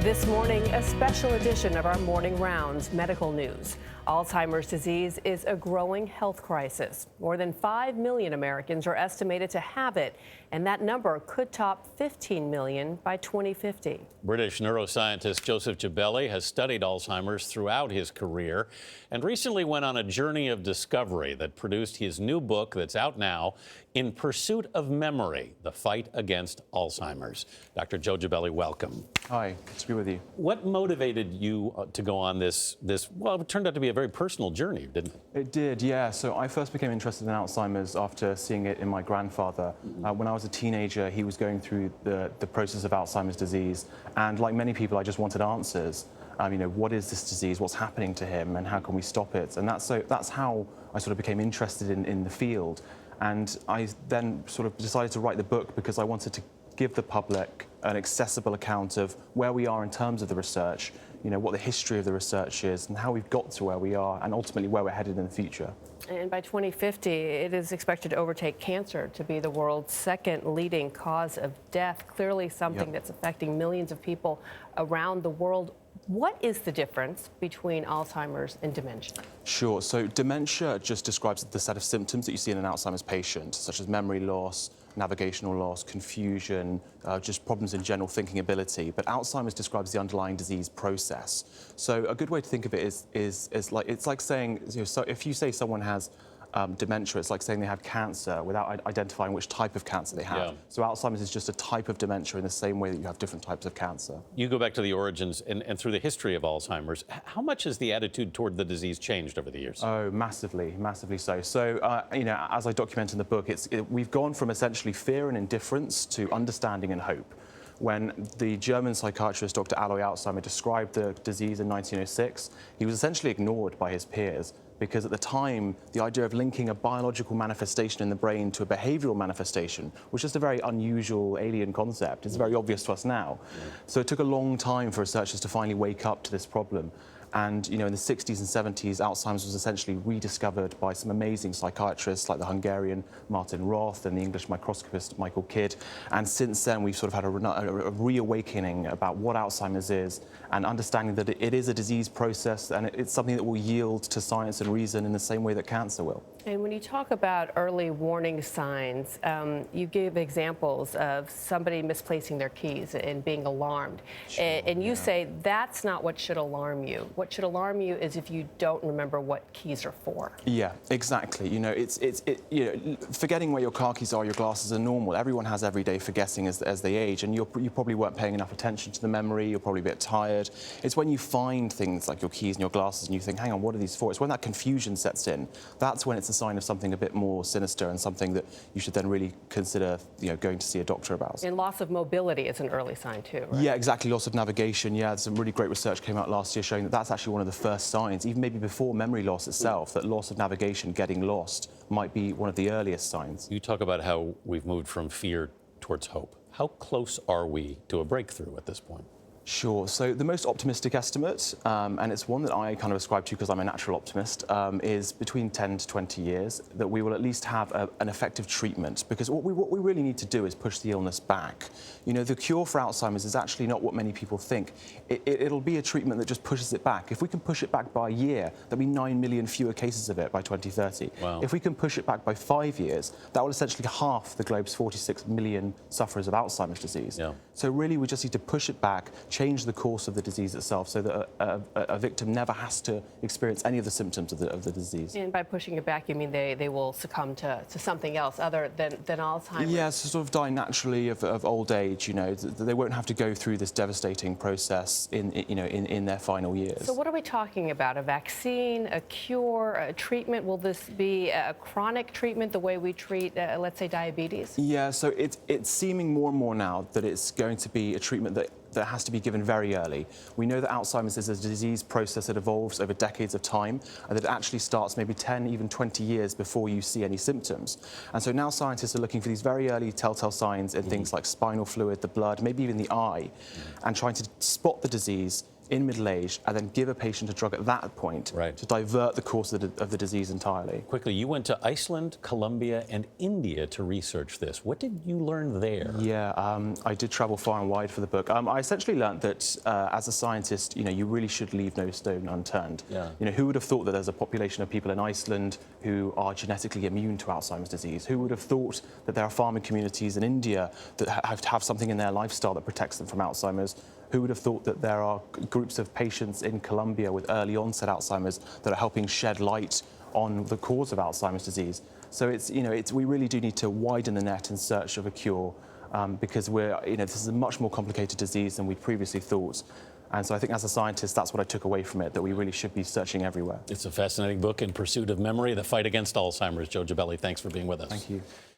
This morning, a special edition of our morning rounds, medical news. Alzheimer's disease is a growing health crisis. More than 5 million Americans are estimated to have it, and that number could top 15 million by 2050. British neuroscientist Joseph Jebelli has studied Alzheimer's throughout his career and recently went on a journey of discovery that produced his new book that's out now, In Pursuit of Memory, The Fight Against Alzheimer's. Dr. Joe Jebelli, welcome. Hi, good to be with you. What motivated you to go on this, well, it turned out to be a very personal journey, didn't it? It did, yeah. So I first became interested in Alzheimer's after seeing it in my grandfather. When I was a teenager, he was going through the process of Alzheimer's disease. And like many people, I just wanted answers. What is this disease? What's happening to him? And how can we stop it? And that's how I sort of became interested in the field. And I then sort of decided to write the book because I wanted to give the public an accessible account of where we are in terms of the research, what the history of the research is and how we've got to where we are and ultimately where we're headed in the future. And by 2050, it is expected to overtake cancer to be the world's second leading cause of death, clearly something that's affecting millions of people around the world. What is the difference between Alzheimer's and dementia? Sure. So dementia just describes the set of symptoms that you see in an Alzheimer's patient, such as memory loss, navigational loss, confusion, just problems in general thinking ability. But Alzheimer's describes the underlying disease process. So a good way to think of it is like saying, so if you say someone has dementia, it's like saying they have cancer without identifying which type of cancer they have. Yeah. So Alzheimer's is just a type of dementia in the same way that you have different types of cancer. You go back to the origins and through the history of Alzheimer's. How much has the attitude toward the disease changed over the years? Oh, massively, massively so. So, as I document in the book, we've gone from essentially fear and indifference to understanding and hope. When the German psychiatrist Dr. Alois Alzheimer described the disease in 1906, he was essentially ignored by his peers because at the time, the idea of linking a biological manifestation in the brain to a behavioral manifestation was just a very unusual alien concept. It's very obvious to us now. So it took a long time for researchers to finally wake up to this problem. And, in the 60s and 70s, Alzheimer's was essentially rediscovered by some amazing psychiatrists like the Hungarian Martin Roth and the English microscopist Michael Kidd. And since then, we've sort of had a reawakening about what Alzheimer's is and understanding that it is a disease process and it's something that will yield to science and reason in the same way that cancer will. And when you talk about early warning signs, you give examples of somebody misplacing their keys and being alarmed. Sure, and you say that's not what should alarm you. What should alarm you is if you don't remember what keys are for. Yeah, exactly. Forgetting where your car keys are, your glasses are normal. Everyone has everyday forgetting as they age, and you probably weren't paying enough attention to the memory. You're probably a bit tired. It's when you find things like your keys and your glasses, and you think, "Hang on, what are these for?" It's when that confusion sets in. That's when it's a sign of something a bit more sinister and something that you should then really consider, going to see a doctor about. And loss of mobility is an early sign too, right? Yeah, exactly. Loss of navigation. Yeah, some really great research came out last year showing that that's actually one of the first signs, even maybe before memory loss itself, that loss of navigation, getting lost, might be one of the earliest signs. You talk about how we've moved from fear towards hope. How close are we to a breakthrough at this point? Sure. So the most optimistic estimate, and it's one that I kind of ascribe to because I'm a natural optimist, is between 10 to 20 years, that we will at least have an effective treatment. Because what we really need to do is push the illness back. The cure for Alzheimer's is actually not what many people think. It'll be a treatment that just pushes it back. If we can push it back by a year, there'll be 9 million fewer cases of it by 2030. Wow. If we can push it back by 5 years, that will essentially halve the globe's 46 million sufferers of Alzheimer's disease. Yeah. So really, we just need to push it back, change the course of the disease itself so that a victim never has to experience any of the symptoms of the disease. And by pushing it back, you mean they will succumb to something else other than Alzheimer's? Yeah, so sort of die naturally of old age, They won't have to go through this devastating process in their final years. So what are we talking about? A vaccine, a cure, a treatment? Will this be a chronic treatment the way we treat, let's say, diabetes? Yeah, so it's seeming more and more now that it's going to be a treatment that has to be given very early. We know that Alzheimer's is a disease process that evolves over decades of time and that it actually starts maybe 10, even 20 years before you see any symptoms. And so now scientists are looking for these very early telltale signs in things like spinal fluid, the blood, maybe even the eye, and trying to spot the disease in middle age and then give a patient a drug at that point Right. to divert the course of the disease entirely. Quickly, you went to Iceland, Colombia, and India to research this. What did you learn there? Yeah, I did travel far and wide for the book. I essentially learned that as a scientist, you really should leave no stone unturned. Yeah. Who would have thought that there's a population of people in Iceland who are genetically immune to Alzheimer's disease? Who would have thought that there are farming communities in India that have something in their lifestyle that protects them from Alzheimer's? Who would have thought that there are groups of patients in Colombia with early onset Alzheimer's that are helping shed light on the cause of Alzheimer's disease? So we really do need to widen the net in search of a cure because this is a much more complicated disease than we previously thought. And so I think as a scientist, that's what I took away from it, that we really should be searching everywhere. It's a fascinating book, In Pursuit of Memory, The Fight Against Alzheimer's. Joe Jebelli, thanks for being with us. Thank you.